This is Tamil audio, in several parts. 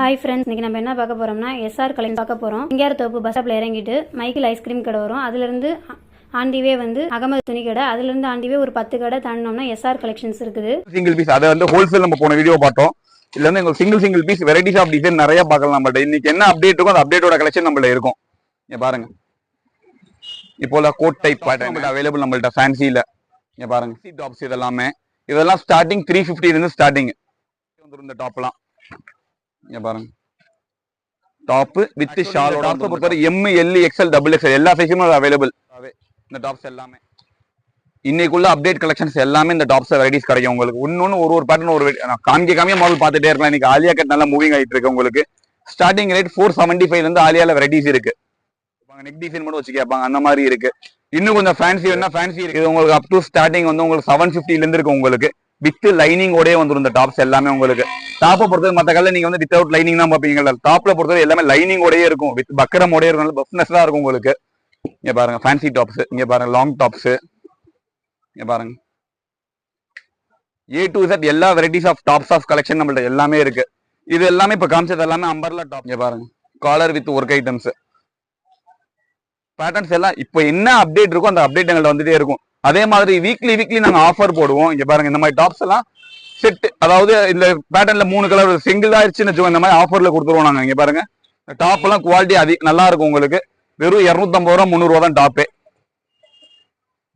ஹாய் ஃப்ரெண்ட்ஸ், இன்றைக்கி நம்ம என்ன பார்க்க போகிறோம்னா எஸ்ஆர் கலெக்ஷன் பார்க்க போகிறோம். சிங்கார தோப்பு பஸ் ஸ்டாப்பில் இறங்கிட்டு மைக்கில் ஐஸ்கிரீம் கடை வரும். அதுலேருந்து ஆண்டிவே வந்து அகமது துணி கடை, அதுலேருந்து ஆண்டிவே ஒரு 10 கடை தாண்டினோம்னா எஸ்ஆர் கலெக்ஷன்ஸ் இருக்குது. சிங்கிள் பீஸ் அதை வந்து ஹோல்சேல் நம்ம போன வீடியோ பார்த்தோம். இதுல வந்து எங்களுக்கு single piece varieties of design நிறைய பார்க்கலாம். நம்மள்ட்ட இன்னைக்கு என்ன அப்டேட் இருக்கும் அந்த அப்டேட்டோட கலெக்ஷன் நம்மள்ட்ட இருக்கும். இங்க பாருங்க, இப்போ கோட் டைப் பேட்டர்ன் அவைலபிள் நம்மள்ட்ட ஃபேன்சில. இங்க பாருங்க, சி டாப்ஸ் இதெல்லாம் ஸ்டார்டிங் 350 இருந்து ஸ்டார்டிங் வந்துரும். இந்த டாப்லாம் இங்க பாருங்க, டாப் வித் ஷால். டாப்ஸ் பொறுத்தவரை M, L, XL, double XL எல்லா சைஸுமே அவைலபிள். இந்த டாப்ஸ் எல்லாமே இன்னைக்குள்ள அப்டேட் கலெக்ஷன்ஸ் எல்லாமே இந்த டாப்ஸ் வெரைட்டிஸ் கிடைக்கும் உங்களுக்கு. இன்னொன்னு ஒரு பேட்டர்ன் ஒரு காமிக்க மாடல் பார்த்துட்டே இருக்கலாம். இன்னைக்கு ஆலியா கட் நல்லா மூவிங் ஆயிட்டு இருக்கு உங்களுக்கு. ஸ்டார்டிங் ரேட் 475 இருந்து ஆலியால வெரைட்டிஸ் இருக்கு. நெக் டிசைன் மட்டும் வச்சு கேட்பாங்க, அந்த மாதிரி இருக்கு. இன்னும் கொஞ்சம் ஃபேன்சி வேணா ஃபேன்சி இருக்கு. உங்களுக்கு அப் டு ஸ்டார்டிங் வந்து உங்களுக்கு 750 இருந்து இருக்கு உங்களுக்கு. வித் லைனிங் ஓடே வந்துடும் இந்த டாப்ஸ் எல்லாமே உங்களுக்கு. டாப்பை பொறுத்தவரை மற்ற கல்ல நீங்க வந்து வித்வுட் லைனிங் தான் பார்ப்பீங்க. டாப்ல பொறுத்தவரை எல்லாமே லைனிங் ஓடே இருக்கும், வித் பக்கரம் ஓடே இருக்கும். பஃப்னஸ் தான் இருக்கும் உங்களுக்கு. இங்க பாருங்க ஃபேன்சி டாப்ஸ், இங்க பாருங்க லாங் டாப்ஸ், இங்க பாருங்க A to Z எல்லா varieties of tops of collection நம்மள்ட்ட எல்லாமே இருக்கு. இது எல்லாமே இப்ப காமிச்சது எல்லாமே அம்பர்லா டாப். இங்க பாருங்க collar with work items patterns எல்லாம் இப்போ என்ன அப்டேட் இருக்கோ அந்த அப்டேட் எங்கள்ட்ட வந்துட்டே இருக்கும். அதே மாதிரி வீக்லி நாங்க ஆஃபர் போடுவோம். இங்க பாருங்க இந்த மாதிரி டாப்ஸ் எல்லாம் செட், அதாவது இந்த பேட்டர்ன்ல 3 கலர் சிங்கிள் ஆயிடுச்சுன்னு வச்சுக்கோங்க, இந்த மாதிரி ஆஃபர்ல கொடுத்துருவோம் நாங்க. இங்க பாருங்க டாப் எல்லாம் குவாலிட்டி நல்லா இருக்கும் உங்களுக்கு. வெறும் 250 ரூபா 300 ரூபா தான் டாப்பே.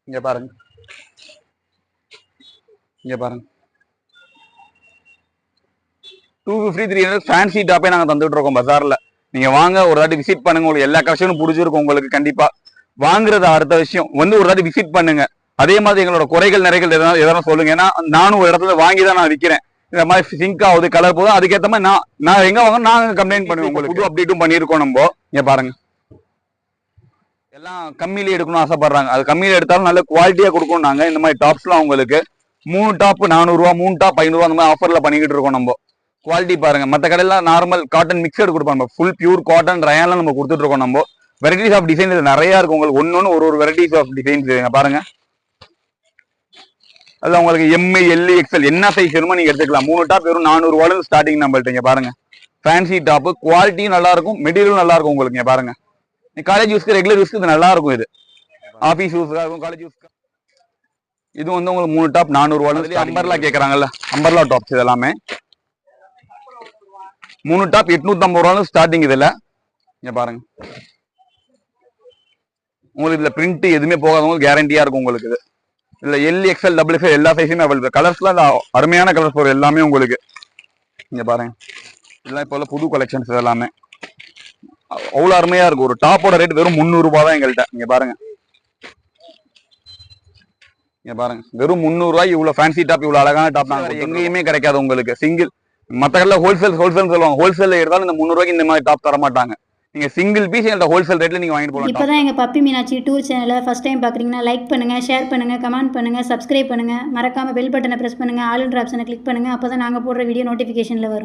இங்க பாருங்க, இங்க பாருங்க 250 300 ஃபேன்சி டாப்பே நாங்க தந்துட்டு இருக்கோம் பஜார்ல. நீங்க வாங்க, ஒரு தாட்டி விசிட் பண்ணுங்க. உங்களுக்கு எல்லா கலெக்ஷனும் பிடிச்சிருக்கும் உங்களுக்கு. கண்டிப்பா வாங்குறது அடுத்த விஷயம், வந்து ஒரு தாட்டி விசிட் பண்ணுங்க. அதே மாதிரி எங்களோட குறைகள் நிறைகள் எதனா சொல்லுங்க. ஏன்னா நானும் ஒரு இடத்துல வாங்கி தான் நான் விற்கிறேன். இந்த மாதிரி சிங்க் ஆகுது, கலர் போதும், அதுக்கேற்ற மாதிரி நான் எங்க வாங்க நாங்க கம்ப்ளைண்ட் பண்ணுவோம். உங்களுக்கு புது அப்டேட்டும் பண்ணியிருக்கோம் நம்ம. இங்க பாருங்க எல்லாம் கம்மியில எடுக்கணும்னு ஆசைப்படுறாங்க, அது கம்மியில எடுத்தாலும் நல்ல குவாலிட்டியா கொடுக்கணும் நாங்க. இந்த மாதிரி டாப்ஸ்லாம் உங்களுக்கு 3 டாப் 400 ரூபா, 3 டாப் 500 ரூபா அந்த மாதிரி ஆஃபர்ல பண்ணிக்கிட்டு இருக்கோம் நம்ம. குவாலிட்டி பாருங்க, மற்ற கடையில நார்மல் காட்டன் மிக்சர் கொடுப்பாங்க, ஃபுல் பியூர் காட்டன் ரயான்லாம் நம்ம கொடுத்துட்டு இருக்கோம் நம்ம. வெரைட்டிஸ் ஆஃப் டிசைன் நிறைய இருக்கு உங்களுக்கு. ஒன்னொன்னு ஒரு வெரைட்டிஸ் ஆஃப் டிசைன்ஸ் பாருங்க. அது உங்களுக்கு எம், எல், எக்ஸ்எல் என்ன சைஸ் வேணுமோ நீங்க எடுத்துக்கலாம். 3 டாப் வெறும் 400 ரூபாயில ஸ்டார்டிங் நம்மள்ட்ட. இங்க பாருங்க ஃபேன்சி டாப், குவாலிட்டியும் நல்லா இருக்கும், மெட்டீரியலும் நல்லா இருக்கும் உங்களுக்கு. இங்க பாருங்க காலேஜ் யூஸ்க்கு ரெகுலர் யூஸ்க்கு இது நல்லா இருக்கும். இது ஆபீஸ் யூஸ்க்காக இருக்கும், காலேஜ் யூஸ்க்கு. இது வந்து உங்களுக்கு 3 டாப் 400 ரூபாயில. அம்பர்லா கேட்கறாங்கல்ல, அம்பர்லா டாப்ஸ் இது எல்லாமே 3 டாப் 850 ரூபாயில ஸ்டார்டிங். இதுல இங்க பாருங்க உங்களுக்கு இதுல பிரிண்ட் எதுவுமே போகாதவங்களுக்கு கேரண்டியா இருக்கும் உங்களுக்கு. இது இதுல எல், எக்ஸ்எல், டபுள் எக்ஸ்எல் எல்லா சைஸுமே அவைலபிள். கலர்ஸ்லாம் அருமையான கலர்ஸ் வரும் எல்லாமே உங்களுக்கு. இங்க பாருங்க இதெல்லாம் இப்போ புது கலெக்ஷன்ஸ் எல்லாமே அவ்வளவு அருமையா இருக்கும். ஒரு டாப்போட ரேட் வெறும் 300 ரூபாய் தான் எங்கள்கிட்ட. இங்க பாருங்க, இங்க பாருங்க வெறும் 300 ரூபாய் இவ்வளவு ஃபேன்சி டாப், இவ்வளவு அழகான டாப் எங்கேயுமே கிடைக்காது உங்களுக்கு. சிங்கிள் மற்ற கடையில ஹோல்சேல் சொல்லுவாங்க, ஹோல்சேல் எடுத்தாலும் இந்த 300 ரூபாய்க்கு இந்த மாதிரி டாப் தர மாட்டாங்க. நீங்க சிங்கிள் பீஸ் எங்கள்கிட்ட ஹோல்சேல் ரேட்ல நீங்க வாங்கிட்டு போகலாம். இப்போதான் எங்க பப்பி மீனாட்சி டூர் சேனலை ஃபர்ஸ்ட் டைம் பாக்குறீங்கன்னா லைக் பண்ணுங்க, ஷேர் பண்ணுங்க, கமெண்ட் பண்ணுங்க, சப்ஸ்கிரைப் பண்ணுங்க, மறக்காம பெல் பட்டனை பிரஸ் பண்ணுங்க, ஆல் என்ற ஆப்ஷனை கிளிக் பண்ணுங்க. அப்பதான் நாங்க போடுற வீடியோ நோட்டிபிகேஷன்ல வரும்.